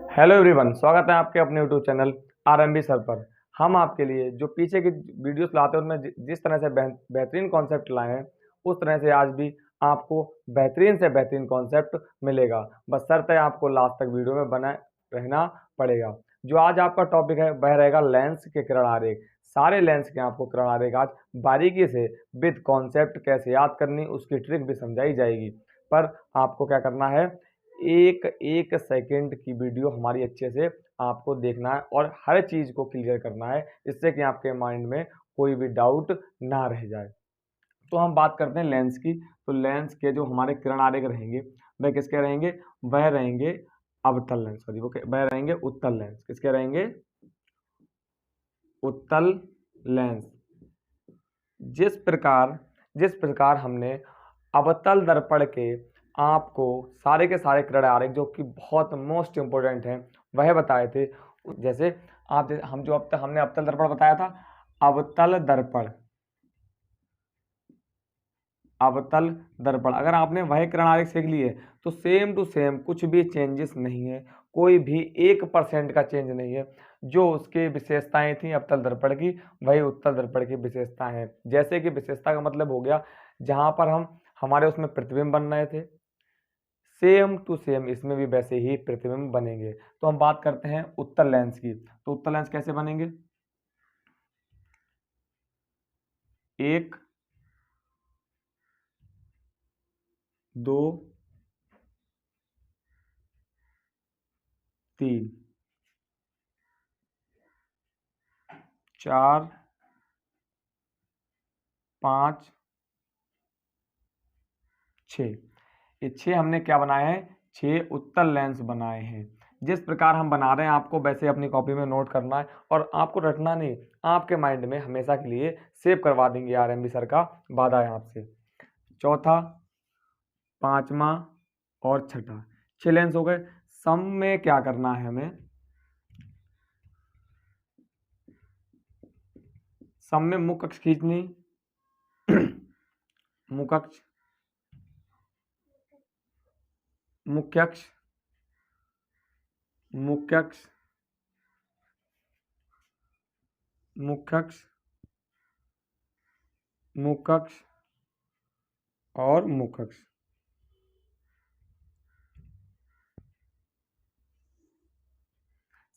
Hello everyone, स्वागत है आपके अपने यूट्यूब चैनल आरएमबी सर पर। हम आपके लिए जो पीछे की वीडियोस लाते हैं उनमें जिस तरह से बेहतरीन कॉन्सेप्ट लाए हैं, उस तरह से आज भी आपको बेहतरीन से बेहतरीन कॉन्सेप्ट मिलेगा। बस शर्त है आपको लास्ट तक वीडियो में बना रहना पड़ेगा। जो आज आपका टॉपिक है वह रहेगा लेंस के किरण आरेख। सारे लेंस के आपको किरण आरेख आज बारीकी से विद कॉन्सेप्ट कैसे याद करनी, उसकी ट्रिक भी समझाई जाएगी। पर आपको क्या करना है, एक एक सेकंड की वीडियो हमारी अच्छे से आपको देखना है और हर चीज़ को क्लियर करना है, जिससे कि आपके माइंड में कोई भी डाउट ना रह जाए। तो हम बात करते हैं लेंस की। तो लेंस के जो हमारे किरण आरेख रहेंगे वह किसके रहेंगे, वह रहेंगे अवतल लेंस, सॉरी वह रहेंगे उत्तल लेंस। किसके रहेंगे, उत्तल लेंस। जिस प्रकार हमने अवतल दर्पण के आपको सारे के सारे किरण आरेख जो कि बहुत मोस्ट इंपॉर्टेंट हैं वह बताए थे। जैसे हम जो अब तक हमने अवतल दर्पण बताया था, अवतल दर्पण, अवतल दर्पण अगर आपने वह किरण आरेख सीख लिए तो सेम टू सेम कुछ भी चेंजेस नहीं है, कोई भी 1% का चेंज नहीं है। जो उसकी विशेषताएं थी अवतल दर्पण की, वही उत्तल दर्पण की विशेषताएं हैं। जैसे कि विशेषता का मतलब हो गया, जहां पर हमारे उसमें प्रतिबिंब बन रहे थे, सेम टू सेम इसमें भी वैसे ही प्रतिबिंब बनेंगे। तो हम बात करते हैं उत्तल लेंस की। तो उत्तल लेंस कैसे बनेंगे, एक, दो, तीन, चार, पाँच, छः। ये छः हमने क्या बनाए हैं, छः उत्तल लेंस बनाए हैं। जिस प्रकार हम बना रहे हैं आपको वैसे अपनी कॉपी में नोट करना है और आपको रटना नहीं, आपके माइंड में हमेशा के लिए सेव करवा देंगे आरएमबी सर का वादा है आपसे। चौथा, पांचवा और छठा, 6 लेंस हो गए। सम में क्या करना है हमें, सम में मुख्य अक्ष खींचनी, मुख्य अक्ष, मुख्य अक्ष, मुख्य अक्ष, मुख्य अक्ष, मुख्य अक्ष और मुख्य अक्ष।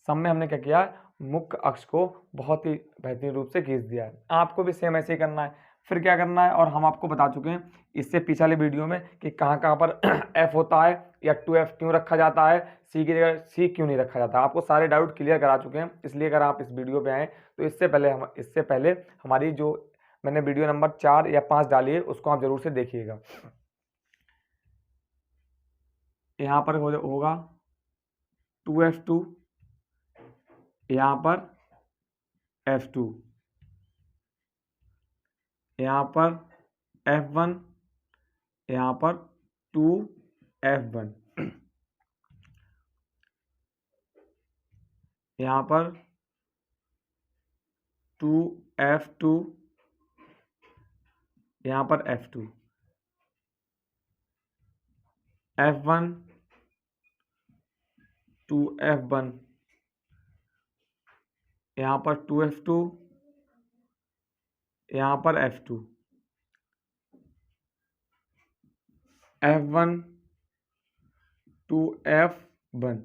सम में हमने क्या किया, मुख्य अक्ष को बहुत ही बेहतरीन रूप से खींच दिया है। आपको भी सेम ऐसे ही करना है। फिर क्या करना है, और हम आपको बता चुके हैं इससे पिछले वीडियो में कि कहाँ कहाँ पर एफ होता है या 2F क्यों रखा जाता है, सी की जगह सी क्यों नहीं रखा जाता। आपको सारे डाउट क्लियर करा चुके हैं। इसलिए अगर आप इस वीडियो पे आए तो इससे पहले हमारी जो मैंने वीडियो नंबर 4 या 5 डाली है उसको आप जरूर से देखिएगा। यहाँ पर होगा 2F2, यहाँ पर F2, यहाँ पर F1, यहाँ पर 2F1, यहाँ पर 2F2, यहाँ पर F2, F1, 2F1, यहाँ पर 2F2, यहाँ पर F2, F1, 2F1,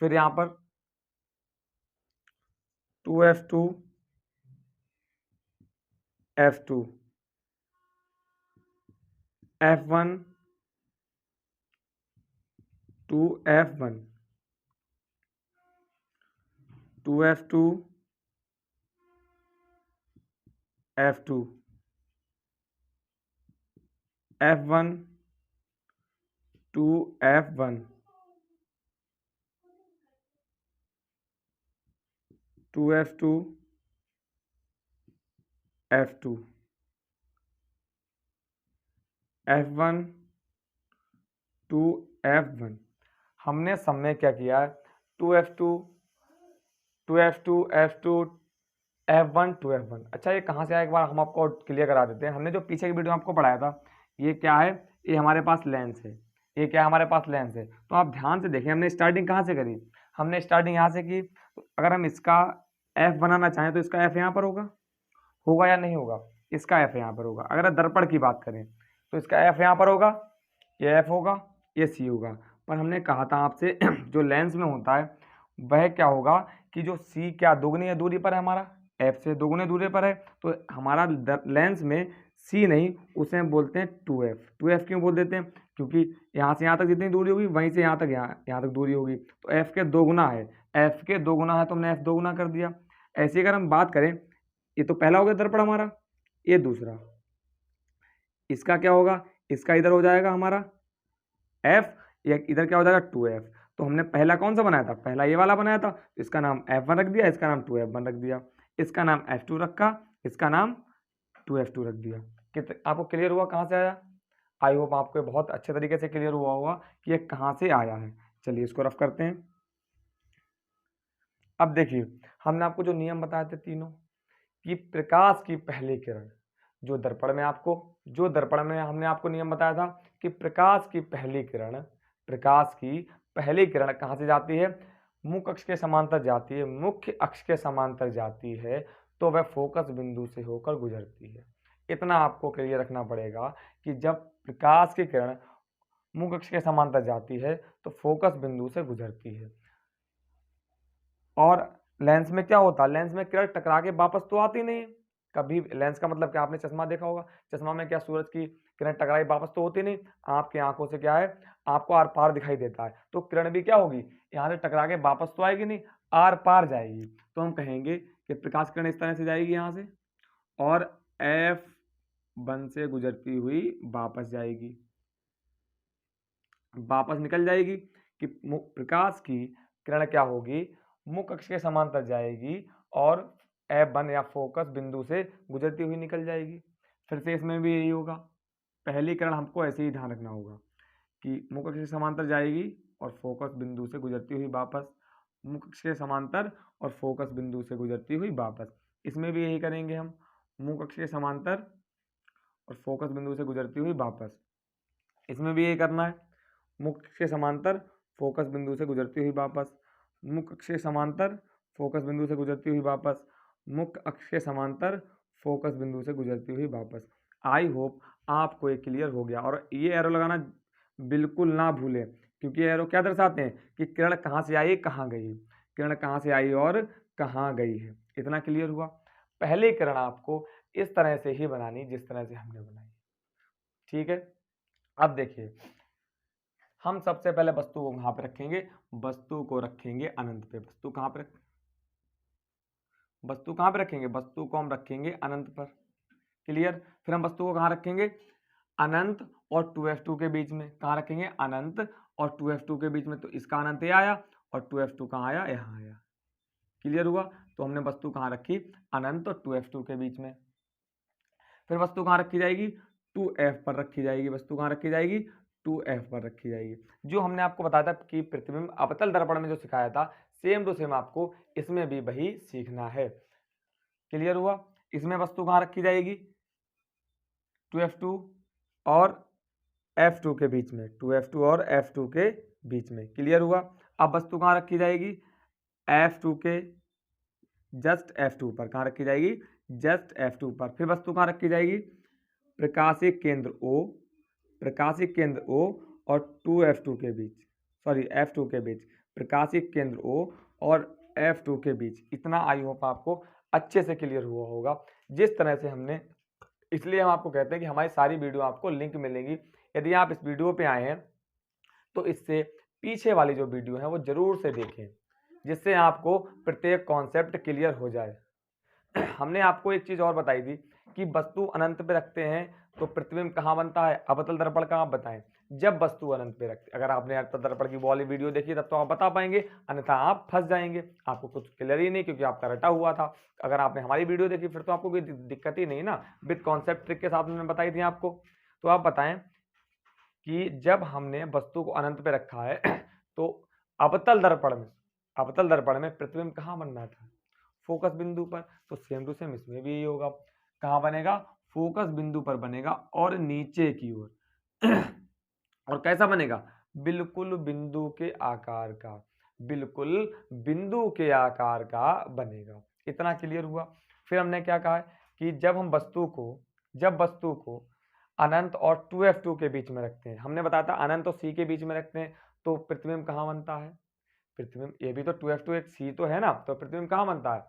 फिर यहाँ पर 2F2, F2, F1, 2F1, 2F2, F2, F1, 2F1, 2F2, F2, F1, 2F1। हमने सम में क्या किया है, 2F2, 2F2, F2, F1, 2F1। अच्छा, ये कहाँ से आया, एक बार हम आपको क्लियर करा देते हैं। हमने जो पीछे की वीडियो में आपको पढ़ाया था, ये क्या है, ये हमारे पास लेंस है। ये क्या हमारे पास लेंस है। तो आप ध्यान से देखें, हमने स्टार्टिंग कहाँ से करी, हमने स्टार्टिंग यहाँ से की। तो अगर हम इसका एफ बनाना चाहें तो इसका एफ यहाँ पर होगा या नहीं होगा, इसका एफ यहाँ पर होगा। अगर दर्पण की बात करें तो इसका एफ यहाँ पर होगा, ये एफ होगा, ये सी होगा। पर हमने कहा था आपसे जो लेंस में होता है वह क्या होगा कि जो सी क्या दुगनी है दूरी पर है, हमारा एफ से दुगने दूरी पर है, तो हमारा लेंस में सी नहीं, उसे हम बोलते हैं 2f। 2f क्यों बोल देते हैं, क्योंकि यहाँ से यहाँ तक जितनी दूरी होगी वहीं से यहाँ तक यहाँ तक दूरी होगी, तो f के दो गुना है, f के दो गुना है तो हमने f दो गुना कर दिया। ऐसे अगर हम बात करें, ये तो पहला हो गया दर्पण हमारा, ये दूसरा, इसका क्या होगा, इसका इधर हो जाएगा हमारा f, या इधर क्या हो जाएगा 2f। तो हमने पहला कौन सा बनाया था, पहला ये वाला बनाया था, इसका नाम f1 रख दिया, इसका नाम 2f1 रख दिया, इसका नाम f2 रखा, इसका नाम 2f2 रख दिया। आपको क्लियर हुआ कहाँ से आया? आई होप आपको बहुत अच्छे तरीके से क्लियर हुआ होगा कि ये कहाँ से आया है। चलिए इसको रफ करते हैं। अब देखिए, हमने आपको जो नियम बताए थे तीनों, कि प्रकाश की पहली किरण जो दर्पण में हमने आपको नियम बताया था कि प्रकाश की पहली किरण कहाँ से जाती है, मुख्य अक्ष के समांतर जाती है, मुख्य अक्ष के समांतर जाती है, तो वह फोकस बिंदु से होकर गुजरती है। इतना आपको क्लियर रखना पड़ेगा कि जब प्रकाश की किरण मुख्य अक्ष के समांतर जाती है तो फोकस बिंदु से गुजरती है। और लेंस में क्या होता है, लेंस में किरण टकरा के वापस तो आती नहीं है कभी। लेंस का मतलब क्या, आपने चश्मा देखा होगा, चश्मा में क्या सूरज की किरण टकराई वापस तो होती नहीं, आपकी आंखों से क्या है, आपको आर पार दिखाई देता है। तो किरण भी क्या होगी, यहाँ से टकरा के वापस तो आएगी नहीं, आर पार जाएगी। तो हम कहेंगे कि प्रकाश किरण इस तरह से जाएगी यहाँ से, और F1 से गुजरती हुई वापस जाएगी, वापस निकल जाएगी। कि प्रकाश की किरण क्या होगी, मुख्य अक्ष के समांतर जाएगी और F1 या फोकस बिंदु से गुजरती हुई निकल जाएगी। फिर से इसमें भी यही होगा, पहली किरण हमको ऐसे ही ध्यान रखना होगा कि मुख्य अक्ष के समांतर जाएगी और फोकस बिंदु से गुजरती हुई वापस, मुख्य अक्ष के समांतर और फोकस बिंदु से गुजरती हुई वापस। इसमें भी यही करेंगे हम, मुख्य अक्ष के समांतर और फोकस बिंदु से गुजरती हुई वापस। इसमें भी यही करना है, मुख्य अक्ष के समांतर फोकस बिंदु से गुजरती हुई वापस, मुख्य अक्ष के समांतर फोकस बिंदु से गुजरती हुई वापस, मुख्य अक्ष के समांतर फोकस बिंदु से गुजरती हुई वापस। आई होप आपको ये क्लियर हो गया। और ये एरो लगाना बिल्कुल ना भूलें, क्योंकि एरो क्या दर्शाते हैं कि किरण कहाँ से आई कहाँ गई, किरण कहाँ से आई और कहाँ गई है। इतना क्लियर हुआ। पहली किरण आपको इस तरह से ही बनानी जिस तरह से हमने बनाई, ठीक है। अब देखिए, हम सबसे पहले वस्तु को कहाँ पे रखेंगे, वस्तु को रखेंगे अनंत पे। वस्तु कहाँ पे रखेंगे, वस्तु को हम रखेंगे अनंत पर। क्लियर। फिर हम वस्तु को कहाँ रखेंगे, अनंत और 2f2 के बीच में। कहाँ रखेंगे, अनंत और 2f2 के बीच में। तो इसका अनंत ये आया और 2f2 कहाँ आया, यहाँ आया। क्लियर हुआ। तो हमने वस्तु कहाँ रखी, अनंत और 2f2 के बीच में। फिर वस्तु कहाँ रखी जाएगी, 2f पर रखी जाएगी। वस्तु कहाँ रखी जाएगी, 2f पर रखी जाएगी। जो हमने आपको बताया था कि प्रतिबिंब अवतल दर्पण में जो सिखाया था, सेम टू सेम आपको इसमें भी वही सीखना है। क्लियर हुआ। इसमें वस्तु कहाँ रखी जाएगी, 2f2 और f2 के बीच में, 2f2 और f2 के बीच में। क्लियर हुआ। अब वस्तु कहाँ रखी जाएगी, f2 के जस्ट f2 पर। कहाँ रखी जाएगी, जस्ट f2 पर। फिर वस्तु कहाँ रखी जाएगी, प्रकाशिक केंद्र O और 2f2 के बीच, सॉरी f2 के बीच, प्रकाशिक केंद्र O और f2 के बीच। इतना आई होप आपको अच्छे से क्लियर हुआ होगा। जिस तरह से हमने, इसलिए हम आपको कहते हैं कि हमारी सारी वीडियो आपको लिंक मिलेंगी। यदि आप इस वीडियो पे आए हैं तो इससे पीछे वाली जो वीडियो है वो जरूर से देखें, जिससे आपको प्रत्येक कॉन्सेप्ट क्लियर हो जाए। हमने आपको एक चीज और बताई थी कि वस्तु अनंत पे रखते हैं तो प्रतिबिंब कहाँ बनता है, अवतल दर्पण का। आप बताएं, जब वस्तु अनंत पे रखते, अगर आपने अवतल दर्पण की वाली वीडियो देखी तब तो आप बता पाएंगे, अन्यथा आप फंस जाएंगे, आपको कुछ क्लियर ही नहीं, क्योंकि आपका रटा हुआ था। अगर आपने हमारी वीडियो देखी फिर तो आपको कोई दिक्कत ही नहीं ना, विद कॉन्सेप्ट ट्रिक के साथ मैंने बताई थी आपको। तो आप बताएं कि जब हमने वस्तु को अनंत पे रखा है तो अवतल दर्पण में प्रतिबिंब कहाँ बनना था, फोकस बिंदु पर। तो सेम टू सेम इसमें भी यही होगा। कहाँ बनेगा, फोकस बिंदु पर बनेगा और नीचे की ओर और कैसा बनेगा, बिल्कुल बिंदु के आकार का, बिल्कुल बिंदु के आकार का बनेगा। इतना क्लियर हुआ। फिर हमने क्या कहा है कि जब वस्तु को अनंत और 2f2 के बीच में रखते हैं, हमने बताया था अनंत और c के बीच में रखते हैं तो प्रतिबिंब कहाँ बनता है, प्रतिबिंब ये भी तो 2f2 एक c तो है ना, तो प्रतिबिंब कहाँ बनता है,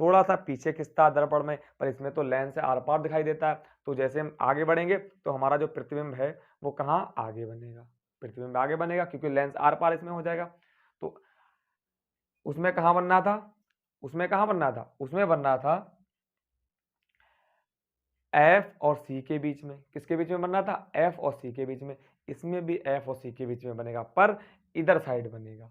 थोड़ा सा पीछे खिंचता है दर्पण में, पर इसमें तो लेंस से आर पार दिखाई देता है। तो जैसे हम आगे बढ़ेंगे तो हमारा जो प्रतिबिंब है वो कहाँ आगे बनेगा, प्रतिबिंब आगे बनेगा क्योंकि लेंस आर पार इसमें हो जाएगा। तो उसमें कहाँ बनना था, उसमें कहाँ बनना था, उसमें बनना था F और C के बीच में। किसके बीच में बनना था, F और C के बीच में। इसमें भी F और C के बीच में बनेगा, पर इधर साइड बनेगा।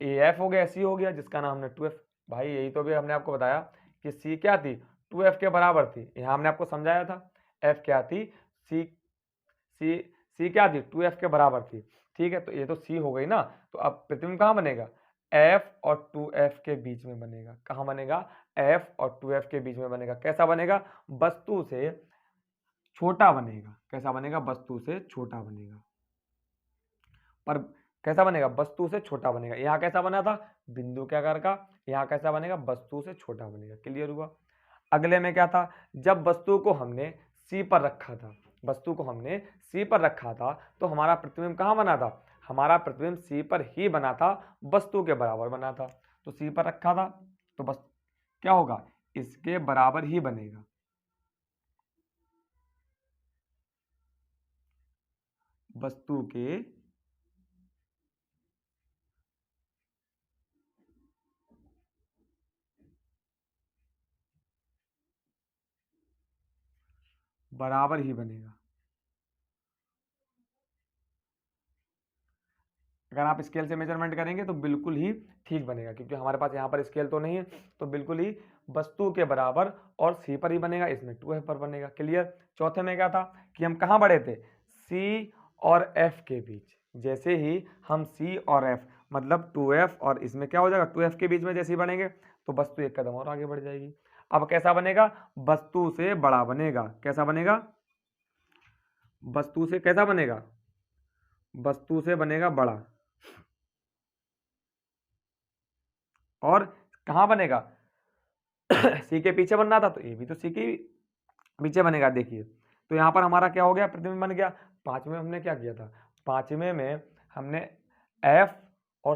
AF हो गया, C हो गया, जिसका नाम हमने 2F। भाई यही तो भी हमने आपको बताया कि C क्या थी, 2F के बराबर थी। यहाँ हमने आपको समझाया था F क्या थी, C C C क्या थी, 2F के बराबर थी। ठीक है, तो ये तो C हो गई ना। तो अब प्रतिबिंब कहाँ बनेगा, F और 2F के बीच में बनेगा। कहाँ बनेगा, F और 2F के बीच में बनेगा। कैसा बनेगा, वस्तु से छोटा बनेगा। कैसा बनेगा, वस्तु से छोटा बनेगा। पर कैसा बनेगा, वस्तु से छोटा बनेगा। यहाँ कैसा बना था, बिंदु के आकार का, यहाँ कैसा बनेगा, वस्तु से छोटा बनेगा। क्लियर हुआ। अगले में क्या था, जब वस्तु को हमने C पर रखा था, वस्तु को हमने C पर रखा था तो हमारा प्रतिबिंब कहाँ बना था, हमारा प्रतिबिंब C पर ही बना था, वस्तु के बराबर बना था। तो C पर रखा था तो बस क्या होगा, इसके बराबर ही बनेगा, वस्तु के बराबर ही बनेगा। अगर आप स्केल से मेजरमेंट करेंगे तो बिल्कुल ही ठीक बनेगा, क्योंकि हमारे पास यहाँ पर स्केल तो नहीं है, तो बिल्कुल ही वस्तु के बराबर और C पर ही बनेगा, इसमें 2F पर बनेगा। क्लियर। चौथे में क्या था कि हम कहाँ बढ़े थे, C और F के बीच। जैसे ही हम C और F मतलब 2F और इसमें क्या हो जाएगा, 2F के बीच में जैसे ही बढ़ेंगे तो वस्तु एक कदम और आगे बढ़ जाएगी। अब कैसा बनेगा, वस्तु से बड़ा बनेगा। कैसा बनेगा, वस्तु से कैसा बनेगा, वस्तु से बनेगा बड़ा। और कहाँ बनेगा, सी के पीछे बनना था तो ये भी तो सी के पीछे बनेगा। देखिए तो यहाँ पर हमारा क्या हो गया, प्रतिबिंब बन गया। पांचवें हमने क्या किया था, पांचवें में हमने एफ और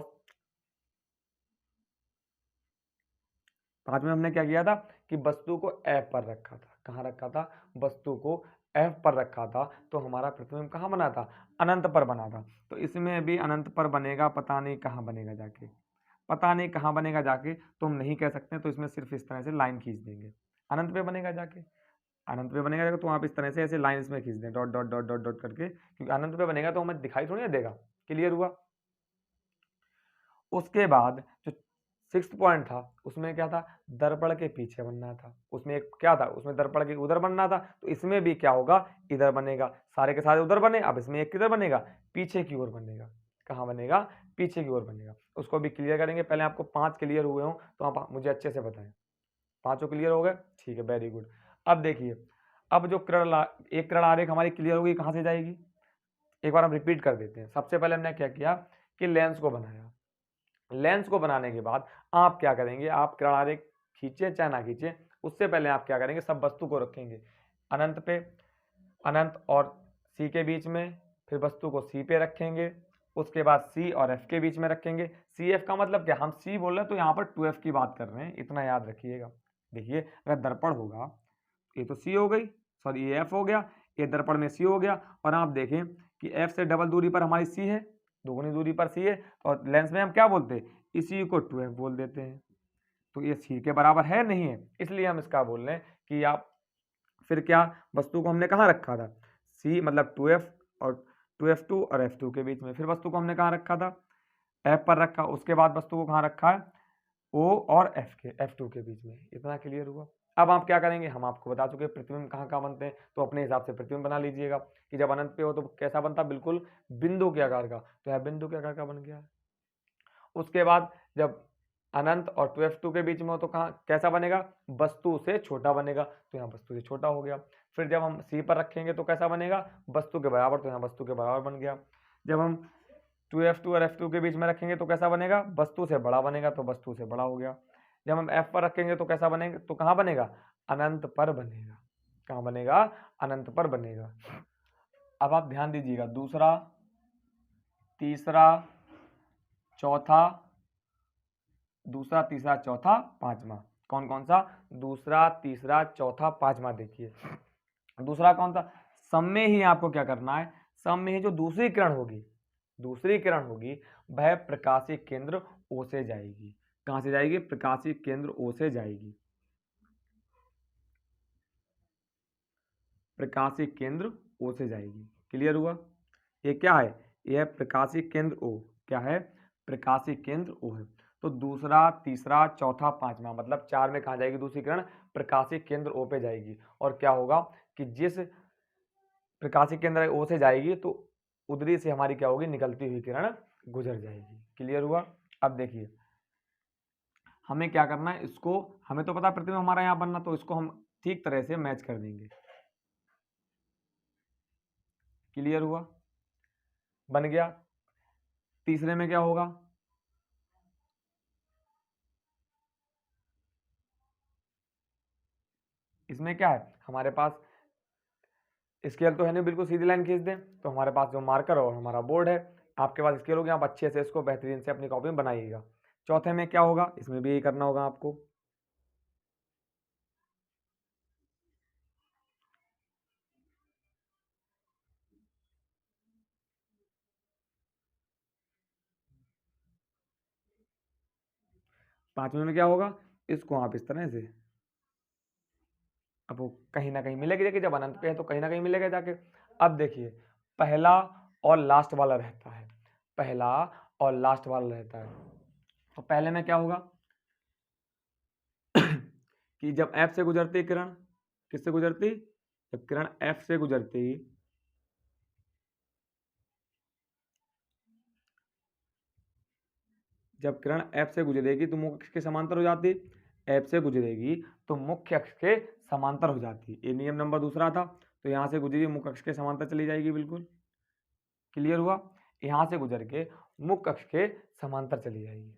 पांचवें हमने क्या किया था कि वस्तु को एफ पर रखा था। कहाँ रखा था, वस्तु को एफ पर रखा था, तो हमारा प्रतिबिंब कहाँ बना था, अनंत पर बना था। तो इसमें भी अनंत पर बनेगा, पता नहीं कहाँ बनेगा जाके, पता नहीं कहाँ बनेगा जाके, तो हम नहीं कह सकते। तो इसमें सिर्फ इस तरह से लाइन खींच देंगे, अनंत पे बनेगा जाके, अनंत पे बनेगा जाके। तो आप इस तरह से ऐसे लाइन इसमें खींच दें, dot dot dot dot dot करके, क्योंकि अनंत पे बनेगा तो हमें दिखाई थोड़ी ना देगा। क्लियर हुआ। उसके बाद जो सिक्स्थ पॉइंट था उसमें क्या था, दर्पण के पीछे बनना था। उसमें एक क्या था, उसमें दर्पण के उधर बनना था, तो इसमें भी क्या होगा, इधर बनेगा। सारे के सारे उधर बने, अब इसमें एक किधर बनेगा, पीछे की ओर बनेगा। कहाँ बनेगा, पीछे की ओर बनेगा। उसको भी क्लियर करेंगे। पहले आपको 5 क्लियर हुए हों तो आप मुझे अच्छे से बताएं। 5 क्लियर हो गए, ठीक है, वेरी गुड। अब देखिए, अब जो एक किरण आरेख हमारी क्लियर होगी, कहाँ से जाएगी, एक बार हम रिपीट कर देते हैं। सबसे पहले हमने क्या किया कि लेंस को बनाया। लेंस को बनाने के बाद आप क्या करेंगे, आप किरण आरेख खींचे चाहे ना खींचे, उससे पहले आप क्या करेंगे, सब वस्तु को रखेंगे अनंत पे, अनंत और सी के बीच में, फिर वस्तु को सी पे रखेंगे, उसके बाद सी और एफ के बीच में रखेंगे। सी एफ का मतलब क्या, हम सी बोल रहे हैं तो यहाँ पर 2F की बात कर रहे हैं, इतना याद रखिएगा। देखिए अगर दर्पण होगा, ये तो सी हो गई, सॉरी ये एफ हो गया, ये दर्पण में सी हो गया, और आप देखें कि एफ से डबल दूरी पर हमारी सी है, दोगुनी दूरी पर सी है, और लेंस में हम क्या बोलते हैं, इसी को 2F बोल देते हैं। तो ये सी के बराबर है नहीं है, इसलिए हम इसका बोल रहे हैं कि आप फिर क्या, वस्तु को हमने कहाँ रखा था, सी मतलब 2F और 2F2 और F2 के बीच में। फिर वस्तु को हमने कहाँ रखा था, F पर रखा। उसके बाद वस्तु को कहाँ रखा है, O और F2 के बीच में। इतना क्लियर हुआ। अब आप क्या करेंगे, हम आपको बता चुके प्रतिबिंब कहाँ कहाँ बनते हैं, तो अपने हिसाब से प्रतिबिंब बना लीजिएगा कि जब अनंत पे हो तो कैसा बनता, बिल्कुल बिंदु के आकार का। तो यह बिंदु के आकार का बन गया। उसके बाद जब अनंत और 2F2 के बीच में हो तो कहाँ कैसा बनेगा, वस्तु से छोटा बनेगा, तो यहाँ वस्तु से छोटा हो गया। फिर जब हम सी पर रखेंगे तो कैसा बनेगा, वस्तु के बराबर, तो यहाँ वस्तु के बराबर बन गया। जब हम 2f2 और f2 के बीच में रखेंगे तो कैसा बनेगा, वस्तु से बड़ा बनेगा, तो वस्तु से बड़ा हो गया। जब हम f पर रखेंगे तो कैसा बनेगा, तो कहाँ बनेगा, अनंत पर बनेगा। कहाँ बनेगा, अनंत पर बनेगा। अब आप ध्यान दीजिएगा, दूसरा, तीसरा, चौथा, दूसरा, तीसरा, चौथा, पांचवा, कौन कौन सा, दूसरा, तीसरा, चौथा, पांचवा। देखिए दूसरा कौन सा, सम में ही आपको क्या करना है, सम में ही जो दूसरी किरण होगी, दूसरी किरण होगी वह प्रकाशीय केंद्र O से जाएगी। कहां से जाएगी, प्रकाशीय केंद्र O से जाएगी। प्रकाशीय केंद्र O से जाएगी। क्लियर हुआ, ये क्या है, यह प्रकाशीय केंद्र O, क्या है, प्रकाशीय केंद्र O है। तो दूसरा, तीसरा, चौथा, पांचवा, मतलब 4 में कहाँ जाएगी दूसरी किरण, प्रकाशीय केंद्र O पे जाएगी। और क्या होगा कि जिस प्रकाशीय केंद्र O से जाएगी तो उधरी से हमारी क्या होगी, निकलती हुई किरण गुजर जाएगी। क्लियर हुआ। अब देखिए हमें क्या करना है, इसको हमें तो पता प्रतिबिंब हमारा यहाँ बनना, तो इसको हम ठीक तरह से मैच कर देंगे। क्लियर हुआ, बन गया। तीसरे में क्या होगा, इसमें क्या है, हमारे पास स्केल तो है नहीं, बिल्कुल सीधी लाइन खींच दें, तो हमारे पास जो मार्कर और हमारा बोर्ड है, आपके पास स्केल होगी, आप अच्छे से इसको बेहतरीन से अपनी कॉपी में बनाइएगा। चौथे में क्या होगा, इसमें भी यही करना होगा आपको। पांचवें में क्या होगा, इसको आप इस तरह से, अब वो कहीं ना कहीं मिलेगी, देखिए जब अनंत पे है तो कहीं ना कहीं मिलेगा जाके। अब देखिए पहला और लास्ट वाला रहता है, पहला और लास्ट वाला रहता है। तो पहले में क्या होगा कि जब F से गुजरती किरण, किससे गुजरती, जब किरण F से गुजरती, जब किरण F से गुजरेगी तो मुख्य अक्ष के समांतर हो जाती, F से गुजरेगी तो मुख्य अक्ष के समांतर हो जाती। ये नियम नंबर दूसरा था। तो यहाँ से गुजरी मुख्य अक्ष के समांतर चली जाएगी, बिल्कुल क्लियर हुआ। यहाँ से गुजर के मुख्य अक्ष के समांतर चली जाएगी।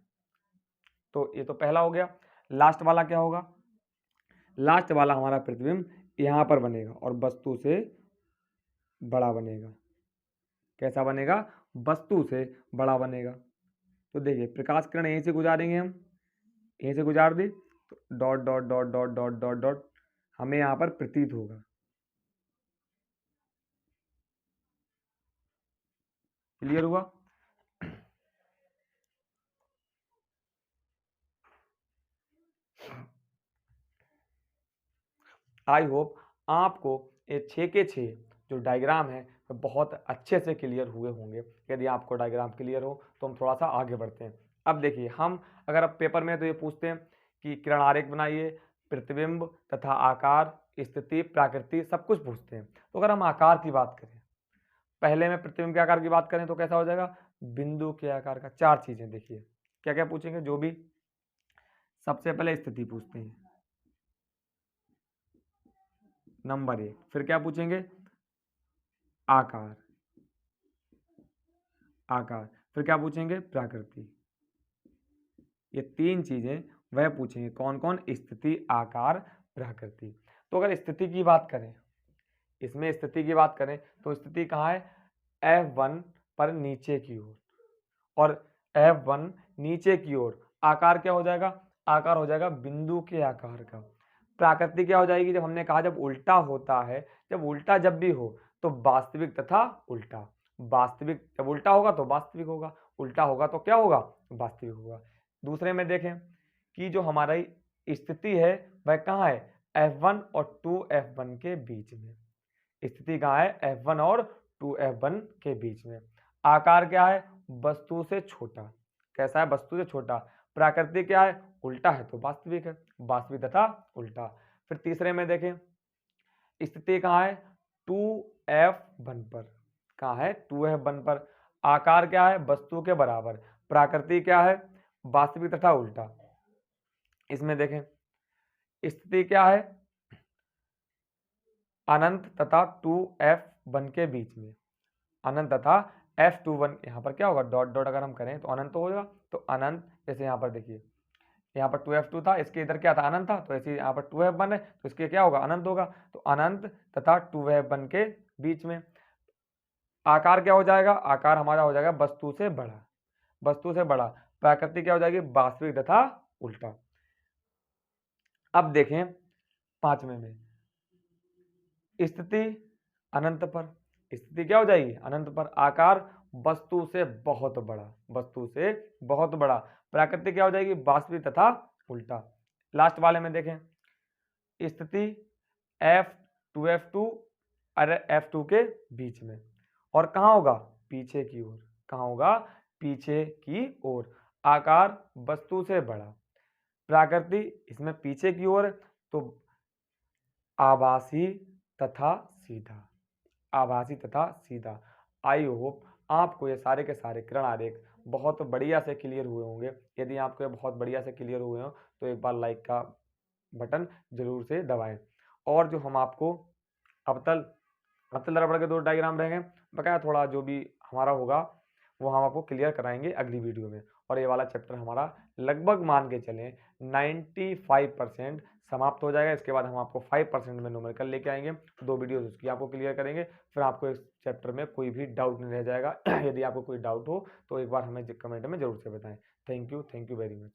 तो ये तो पहला हो गया। लास्ट वाला क्या होगा, लास्ट वाला हमारा प्रतिबिंब यहाँ पर बनेगा और वस्तु से बड़ा बनेगा। कैसा बनेगा, वस्तु से बड़ा बनेगा। तो देखिए प्रकाश किरण यहीं से गुजारेंगे हम, यहीं से गुजार दी तो dot dot dot dot dot dot dot हमें यहाँ पर प्रतीत होगा। क्लियर हुआ। आई होप आपको ये 6 के 6 जो डायग्राम है बहुत अच्छे से क्लियर हुए होंगे। यदि आपको डायग्राम क्लियर हो तो हम थोड़ा सा आगे बढ़ते हैं। अब देखिए हम अगर अब पेपर में तो ये पूछते हैं कि किरण आरेख बनाइए, प्रतिबिंब तथा आकार, स्थिति, प्राकृति, सब कुछ पूछते हैं। तो अगर हम आकार की बात करें, पहले में प्रतिबिंब के आकार की बात करें तो कैसा हो जाएगा, बिंदु के आकार का। 4 चीजें देखिए क्या क्या पूछेंगे, जो भी सबसे पहले स्थिति पूछते हैं नंबर 1, फिर क्या पूछेंगे, आकार, आकार, फिर क्या पूछेंगे, प्राकृति। ये 3 चीजें वह पूछेंगे, कौन कौन, स्थिति, आकार, प्राकृति। तो अगर स्थिति की बात करें, इसमें स्थिति की बात करें तो स्थिति कहाँ है, F1 पर नीचे की ओर, और F1 नीचे की ओर। आकार क्या हो जाएगा, आकार हो जाएगा बिंदु के आकार का। प्राकृति क्या हो जाएगी, जब हमने कहा जब उल्टा होता है, जब उल्टा जब भी हो तो वास्तविक तथा उल्टा। वास्तविक जब उल्टा होगा तो वास्तविक होगा, उल्टा होगा तो क्या होगा, वास्तविक होगा। दूसरे में देखें कि जो हमारी स्थिति है वह कहाँ है, F1 और 2F1 के बीच में। स्थिति कहाँ है, F1 और 2F1 के बीच में। आकार क्या है, वस्तु से छोटा। कैसा है, वस्तु से छोटा। प्राकृतिक क्या है, उल्टा है तो वास्तविक है, वास्तविक तथा उल्टा। फिर तीसरे में देखें स्थिति कहाँ है, 2F1 पर। कहाँ है, 2F1 पर। आकार क्या है, वस्तु के बराबर। प्राकृतिक क्या है, वास्तविक तथा उल्टा। इसमें देखें स्थिति क्या है, अनंत तथा 2F1 के बीच में, अनंत तथा F21 यहाँ पर क्या होगा, डॉट डॉट अगर हम करें तो अनंत होगा, तो अनंत, जैसे यहाँ पर देखिए यहाँ पर 2F2 था, इसके इधर क्या था, अनंत था, तो ऐसे यहाँ पर 2F1 है तो इसके क्या होगा, अनंत होगा, तो अनंत तथा 2F1 के बीच में। आकार क्या हो जाएगा, आकार हमारा हो जाएगा वस्तु से बड़ा, वस्तु से बड़ा। प्रकृति क्या हो जाएगी, वास्तविक तथा उल्टा। अब देखें पांचवें में, स्थिति अनंत पर, स्थिति क्या हो जाएगी, अनंत पर। आकार वस्तु से बहुत बड़ा, वस्तु से बहुत बड़ा। प्रकृति क्या हो जाएगी, वास्तविक तथा उल्टा। लास्ट वाले में देखें, स्थिति F2F2 और F2 के बीच में, और कहाँ होगा, पीछे की ओर, कहाँ होगा, पीछे की ओर। आकार वस्तु से बड़ा, प्रकृति इसमें पीछे की ओर, तो आभासी तथा सीधा, आभासी तथा सीधा। आई होप आपको ये सारे के सारे किरण आरेख बहुत बढ़िया से क्लियर हुए होंगे। यदि आपको ये बहुत बढ़िया से क्लियर हुए हो तो एक बार लाइक का बटन जरूर से दबाएं। और जो हम आपको अवतल रबड़ के 2 डायग्राम रहेंगे, बकाया थोड़ा जो भी हमारा होगा वो हम आपको क्लियर कराएंगे अगली वीडियो में। और ये वाला चैप्टर हमारा लगभग मान के चलें 95% समाप्त हो जाएगा। इसके बाद हम आपको 5% में न्यूमेरिकल लेके आएंगे, 2 वीडियोस उसकी आपको क्लियर करेंगे, फिर आपको इस चैप्टर में कोई भी डाउट नहीं रह जाएगा। यदि आपको कोई डाउट हो तो एक बार हमें कमेंट में जरूर से बताएं। Thank you very much.